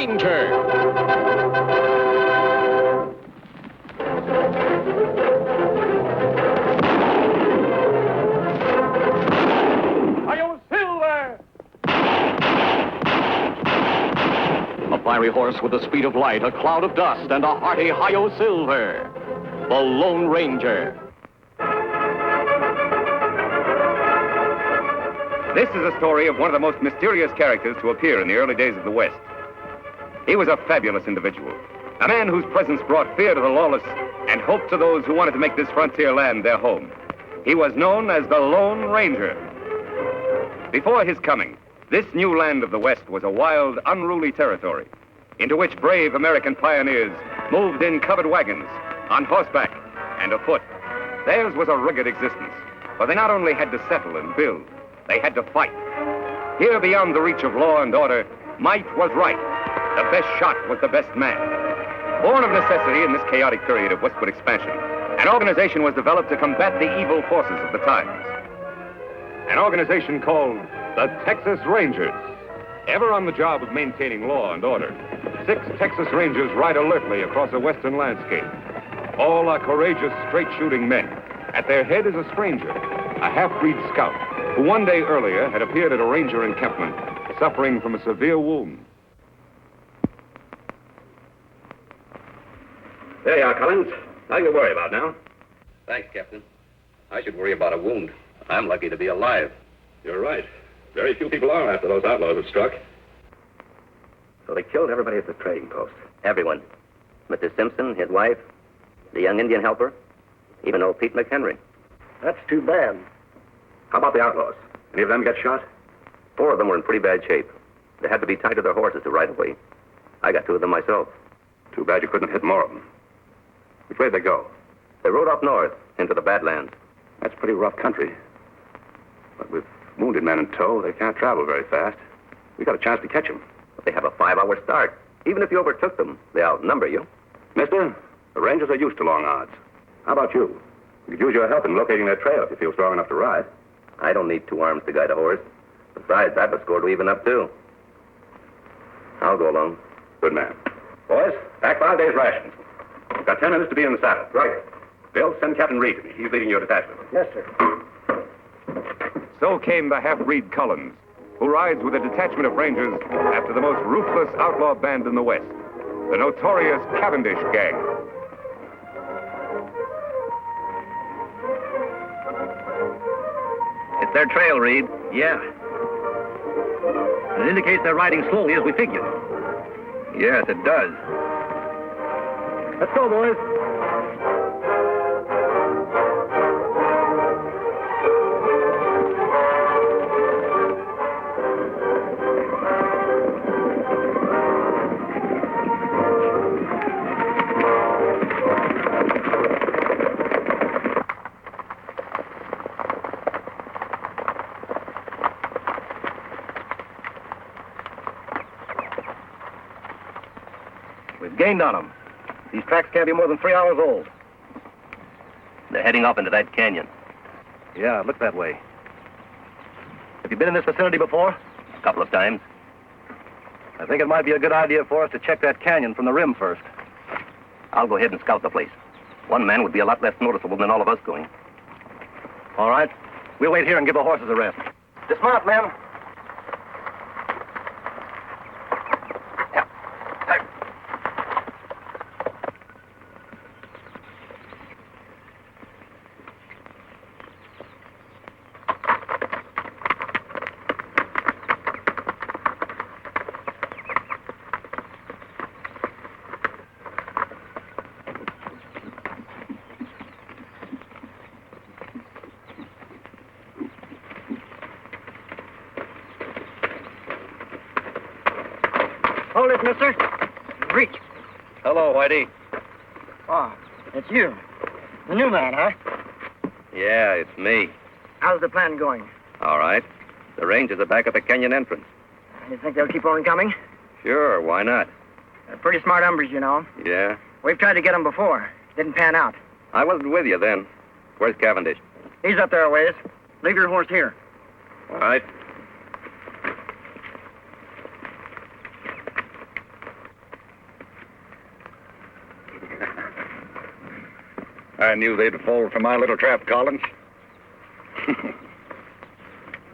Ranger. A fiery horse with the speed of light, a cloud of dust, and a hearty Hi-Yo Silver. The Lone Ranger. This is a story of one of the most mysterious characters to appear in the early days of the West. He was a fabulous individual, a man whose presence brought fear to the lawless and hope to those who wanted to make this frontier land their home. He was known as the Lone Ranger. Before his coming, this new land of the West was a wild, unruly territory into which brave American pioneers moved in covered wagons, on horseback, and afoot. Theirs was a rugged existence, for they not only had to settle and build, they had to fight. Here, beyond the reach of law and order, might was right. The best shot was the best man. Born of necessity in this chaotic period of westward expansion, an organization was developed to combat the evil forces of the times. An organization called the Texas Rangers. Ever on the job of maintaining law and order, 6 Texas Rangers ride alertly across a western landscape. All are courageous, straight-shooting men. At their head is a stranger, a half-breed scout, who one day earlier had appeared at a ranger encampment, suffering from a severe wound. There you are, Collins. Nothing to worry about now. Thanks, Captain. I should worry about a wound. I'm lucky to be alive. You're right. Very few people are after those outlaws have struck. So they killed everybody at the trading post. Everyone. Mr. Simpson, his wife, the young Indian helper, even old Pete McHenry. That's too bad. How about the outlaws? Any of them get shot? 4 of them were in pretty bad shape. They had to be tied to their horses to ride away. I got 2 of them myself. Too bad you couldn't hit more of them. Which way did they go? They rode up north into the Badlands. That's pretty rough country. But with wounded men in tow, they can't travel very fast. We got a chance to catch them. But they have a 5-hour start. Even if you overtook them, they outnumber you. Mister, the Rangers are used to long odds. How about you? We could use your help in locating their trail if you feel strong enough to ride. I don't need 2 arms to guide a horse. Besides, I've a score to even up, too. I'll go along. Good man. Boys, pack 5 days' rations. You've got 10 minutes to be in the saddle. Right. Bill, send Captain Reid to me. He's leading your detachment. Yes, sir. So came the half-breed Collins, who rides with a detachment of Rangers after the most ruthless outlaw band in the West, the notorious Cavendish gang. It's their trail, Reid. Yeah. It indicates they're riding slowly as we figured. Yes, it does. Let's go, boys. We've gained on them. These tracks can't be more than 3 hours old. They're heading up into that canyon. Yeah, it looks that way. Have you been in this vicinity before? A couple of times. I think it might be a good idea for us to check that canyon from the rim first. I'll go ahead and scout the place. One man would be a lot less noticeable than all of us going. All right. We'll wait here and give the horses a rest. Dismount, men. Hold it, mister. Reach. Hello, Whitey. Oh, it's you. The new man, huh? Yeah, it's me. How's the plan going? All right. The Rangers are back at the canyon entrance. You think they'll keep on coming? Sure, why not? They're pretty smart hombres, you know. Yeah? We've tried to get them before. Didn't pan out. I wasn't with you then. Where's Cavendish? He's up there a ways. Leave your horse here. All right. I knew they'd fall for my little trap, Collins.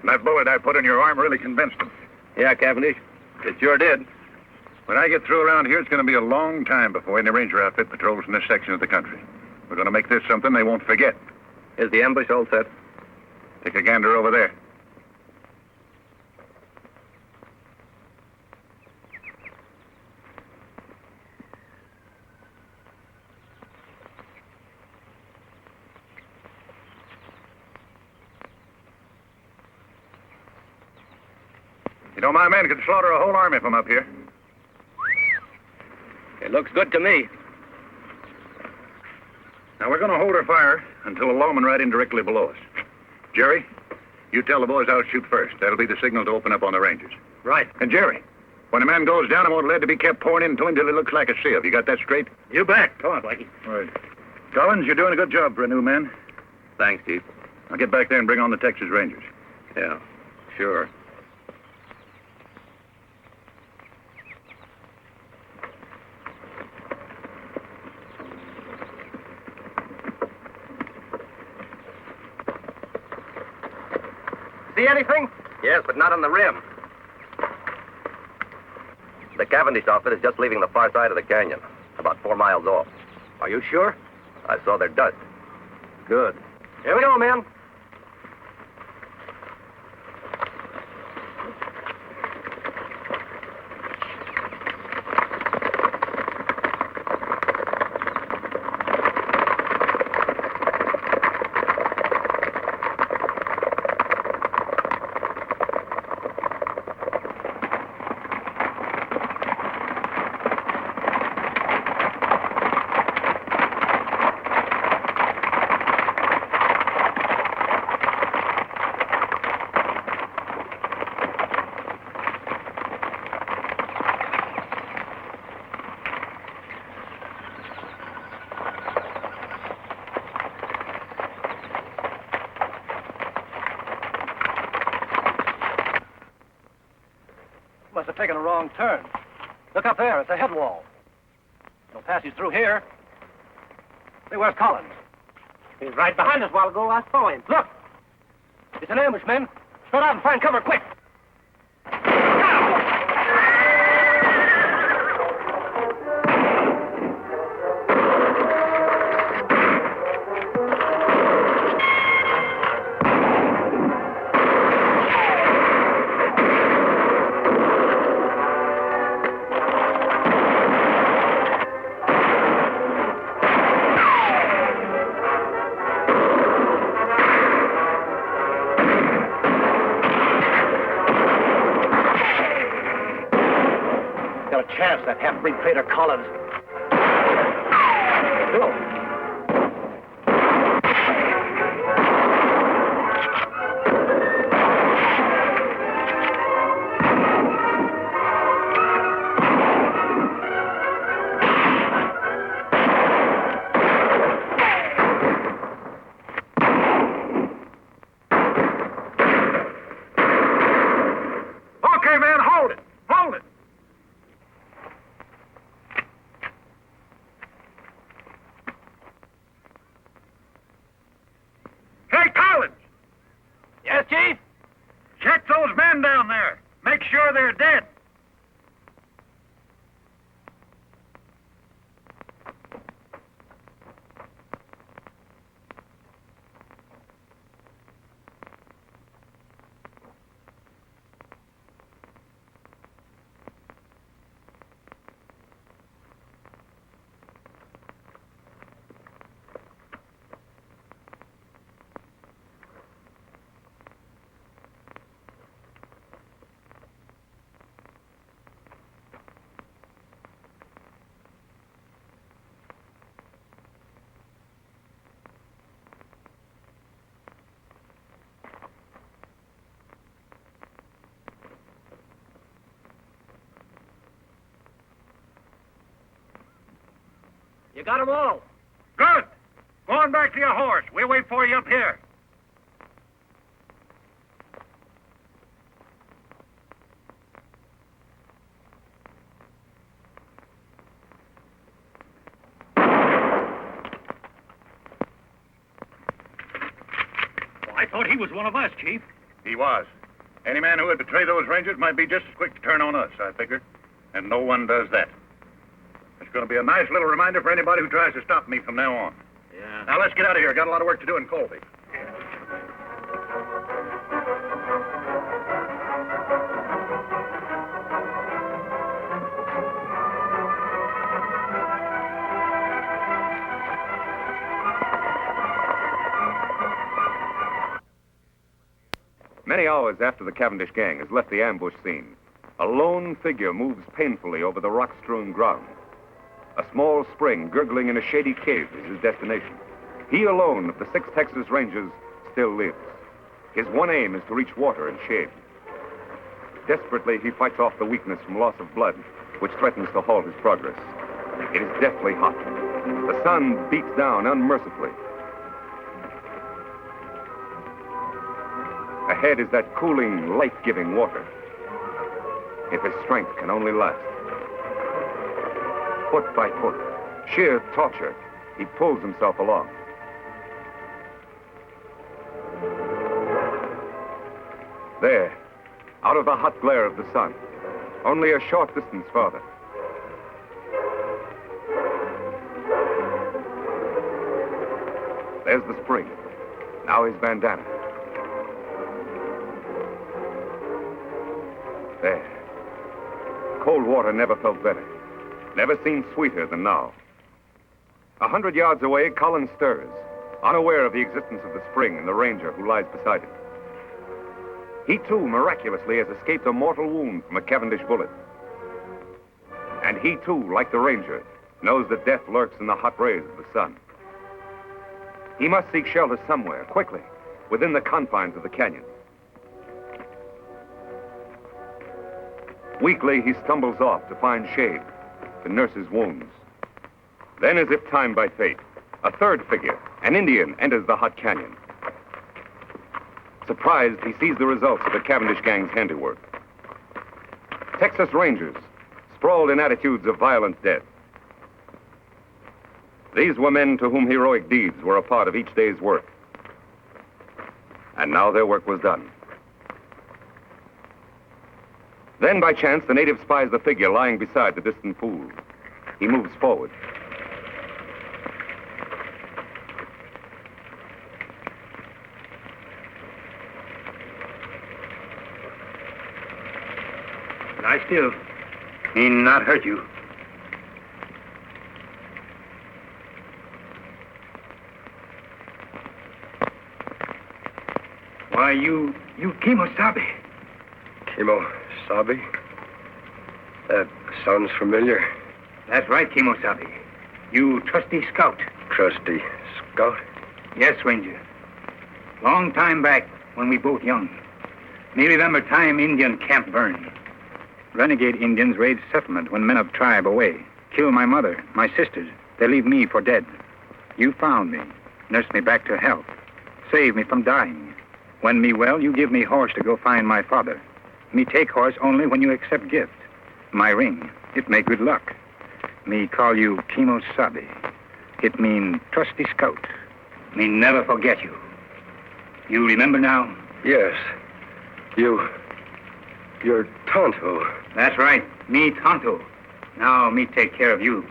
That bullet I put in your arm really convinced them. Yeah, Cavendish. It sure did. When I get through around here, it's going to be a long time before any ranger outfit patrols in this section of the country. We're going to make this something they won't forget. Is the ambush all set? Take a gander over there. You know, my men could slaughter a whole army from up here. It looks good to me. Now, we're going to hold our fire until a lawman right in directly below us. Jerry, you tell the boys I'll shoot first. That'll be the signal to open up on the Rangers. Right. And Jerry, when a man goes down, I want lead to be kept pouring into him till he looks like a sieve. You got that straight? You bet. Come on, Blackie. All right. Collins, you're doing a good job for a new man. Thanks, Chief. I'll get back there and bring on the Texas Rangers. Yeah, sure. See anything? Yes, but not on the rim. The Cavendish outfit is just leaving the far side of the canyon, about 4 miles off. Are you sure? I saw their dust. Good. Here we go, men. Must have taken a wrong turn. Look up there. It's a head wall. It'll pass you through here. Say, where's Collins? He was right behind us a while ago. I saw him. Look! It's an ambush, men. Spread out and find cover, quick! Chance, that half-breed traitor Collins. Bill. Okay, man, hold it. Hold it. Yes, Chief? Check those men down there. Make sure they're dead. You got them all. Good. Go on back to your horse. We'll wait for you up here. I thought he was one of us, Chief. He was. Any man who would betray those Rangers might be just as quick to turn on us, I figured. And no one does that. It's going to be a nice little reminder for anybody who tries to stop me from now on. Yeah. Now, let's get out of here. Got a lot of work to do in Colby. Many hours after the Cavendish gang has left the ambush scene, a lone figure moves painfully over the rock-strewn ground. A small spring gurgling in a shady cave is his destination. He alone of the 6 Texas Rangers still lives. His one aim is to reach water and shade. Desperately, he fights off the weakness from loss of blood, which threatens to halt his progress. It is deathly hot. The sun beats down unmercifully. Ahead is that cooling, life-giving water. If his strength can only last. Foot by foot, sheer torture, he pulls himself along. There, out of the hot glare of the sun, only a short distance farther. There's the spring. Now his bandana. There. Cold water never felt better. Never seemed sweeter than now. 100 yards away, Collins stirs, unaware of the existence of the spring and the ranger who lies beside him. He, too, miraculously has escaped a mortal wound from a Cavendish bullet. And he, too, like the ranger, knows that death lurks in the hot rays of the sun. He must seek shelter somewhere, quickly, within the confines of the canyon. Weakly, he stumbles off to find shade, to nurse his wounds. Then, as if timed by fate, a third figure, an Indian, enters the hot canyon. Surprised, he sees the results of the Cavendish gang's handiwork. Texas Rangers, sprawled in attitudes of violent death. These were men to whom heroic deeds were a part of each day's work. And now their work was done. Then, by chance, the native spies the figure lying beside the distant pool. He moves forward. Lie still. He not hurt you. Why, you Kimosabe. Kimosabe? That sounds familiar. That's right, Kimosabe. You trusty scout. Trusty scout? Yes, Ranger. Long time back, when we both young. Me remember time Indian camp burned. Renegade Indians raid settlement when men of tribe away. Kill my mother, my sisters. They leave me for dead. You found me, nursed me back to health. Saved me from dying. When me well, you give me horse to go find my father. Me take horse only when you accept gift. My ring, it make good luck. Me call you Kimosabe. It mean trusty scout. Me never forget you. You remember now? Yes. You're Tonto. That's right. Me Tonto. Now me take care of you.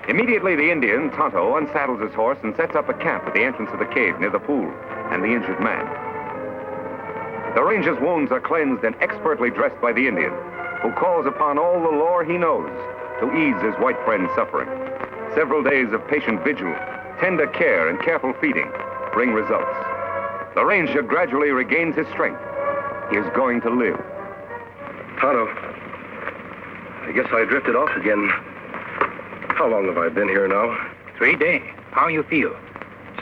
Immediately, the Indian, Tonto, unsaddles his horse and sets up a camp at the entrance of the cave near the pool and the injured man. The ranger's wounds are cleansed and expertly dressed by the Indian, who calls upon all the lore he knows to ease his white friend's suffering. Several days of patient vigil, tender care, and careful feeding bring results. The ranger gradually regains his strength. He is going to live. Tonto, I guess I drifted off again. How long have I been here now? 3 days. How you feel?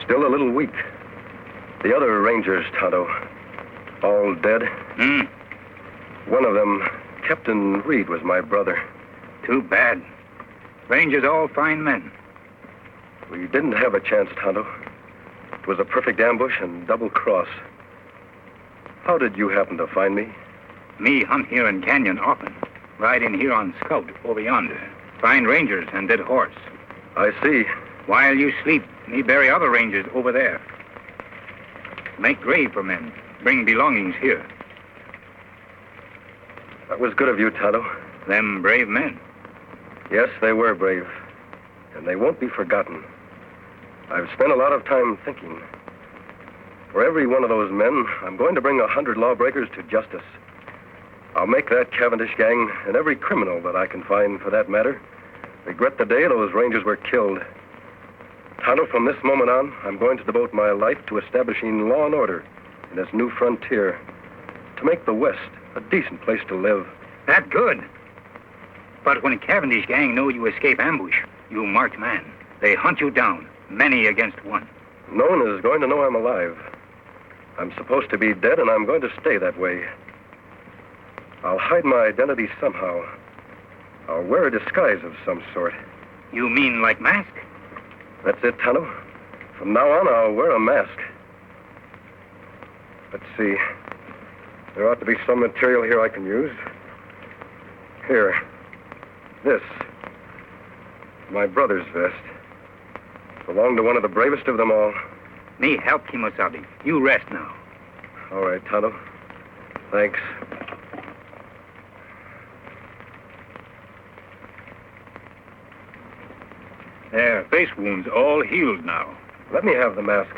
Still a little weak. The other rangers, Tonto, all dead? One of them, Captain Reid, was my brother. Too bad. Rangers all fine men. We didn't have a chance, Tonto. It was a perfect ambush and double cross. How did you happen to find me? Me hunt here in canyon often. Ride in here on scout over yonder. Find rangers and dead horse. I see. While you sleep, me bury other rangers over there. Make grave for men. Bring belongings here. That was good of you, Tonto. Them brave men. Yes, they were brave. And they won't be forgotten. I've spent a lot of time thinking. For every one of those men, I'm going to bring 100 lawbreakers to justice. I'll make that Cavendish gang, and every criminal that I can find for that matter, regret the day those rangers were killed. Tonto, from this moment on, I'm going to devote my life to establishing law and order in this new frontier, to make the West a decent place to live. That good. But when a Cavendish gang know you escape ambush, you marked man. They hunt you down, many against one. No one is going to know I'm alive. I'm supposed to be dead, and I'm going to stay that way. I'll hide my identity somehow. I'll wear a disguise of some sort. You mean like mask? That's it, Tonto. From now on, I'll wear a mask. Let's see. There ought to be some material here I can use. Here. This. My brother's vest. Belonged to one of the bravest of them all. Me help, Kimosabe. You rest now. All right, Tonto. Thanks. Their face wounds all healed now. Let me have the mask.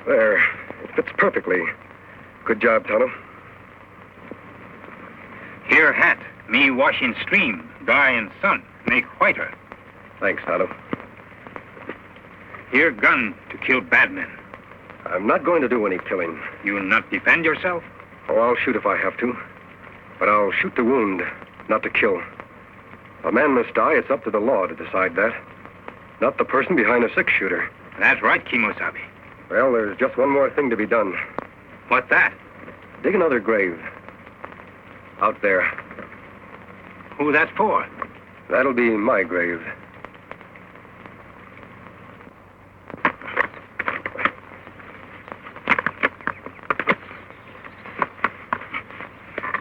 There. It fits perfectly. Good job, Tonto. Here hat. Me wash in stream. Dry in sun. Make whiter. Thanks, Tonto. Here gun to kill bad men. I'm not going to do any killing. You'll not defend yourself? Oh, I'll shoot if I have to. But I'll shoot to wound, not to kill. A man must die. It's up to the law to decide that. Not the person behind a six-shooter. That's right, Kimosabe. Well, there's just one more thing to be done. What's that? Dig another grave. Out there. Who that's for? That'll be my grave.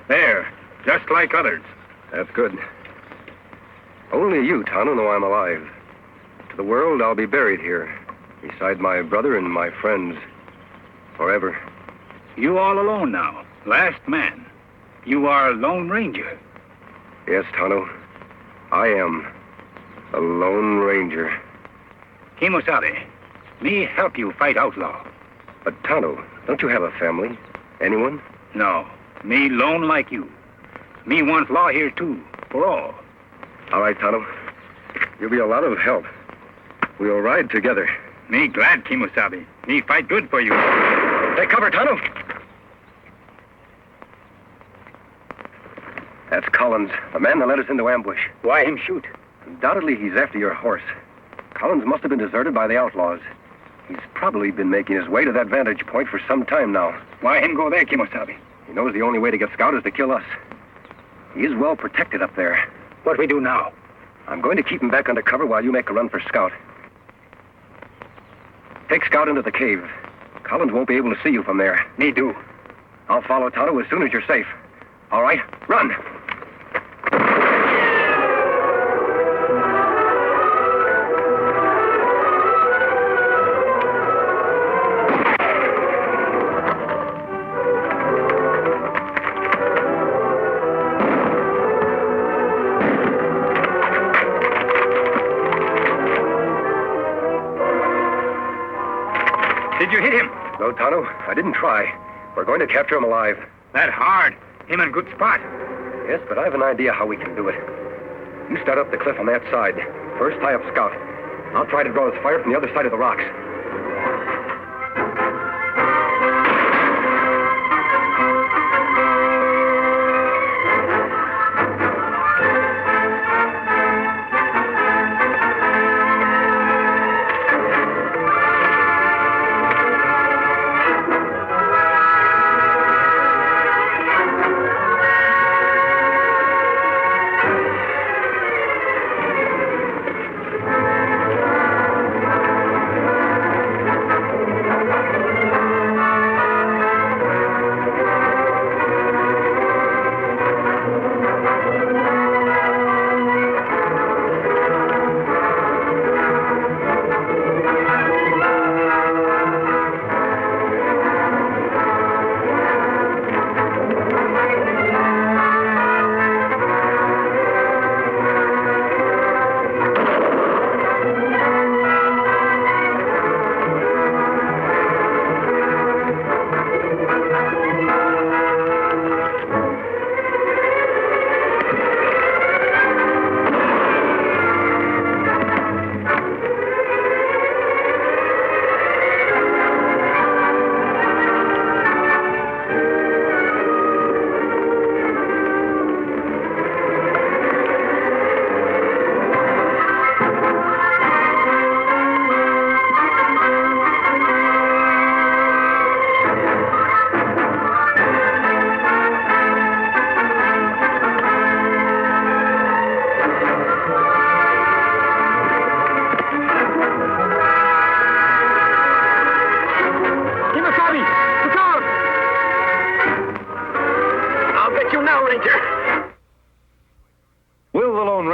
There. Just like others. That's good. Only you, Tonto, know I'm alive. To the world, I'll be buried here, beside my brother and my friends, forever. You all alone now. Last man. You are a Lone Ranger. Yes, Tonto. I am a Lone Ranger. Kimosabe, me help you fight outlaw. But, Tonto, don't you have a family? Anyone? No. Me lone like you. Me want law here, too. For all. All right, Tonto. You'll be a lot of help. We'll ride together. Me glad, Kimosabe. Me fight good for you. Take cover, Tonto. That's Collins, the man that led us into ambush. Why him shoot? Undoubtedly, he's after your horse. Collins must have been deserted by the outlaws. He's probably been making his way to that vantage point for some time now. Why him go there, Kimosabe? He knows the only way to get Scout is to kill us. He is well protected up there. What we do now? I'm going to keep him back under cover while you make a run for Scout. Take Scout into the cave. Collins won't be able to see you from there. Me do. I'll follow Tonto as soon as you're safe. All right, run. Did you hit him? No, Tonto, I didn't try. We're going to capture him alive. That hard. Him in good spot. Yes, but I have an idea how we can do it. You start up the cliff on that side. First, tie up Scout. I'll try to draw his fire from the other side of the rocks.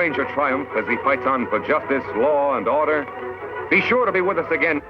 Ranger triumph as he fights on for justice, law, and order? Be sure to be with us again.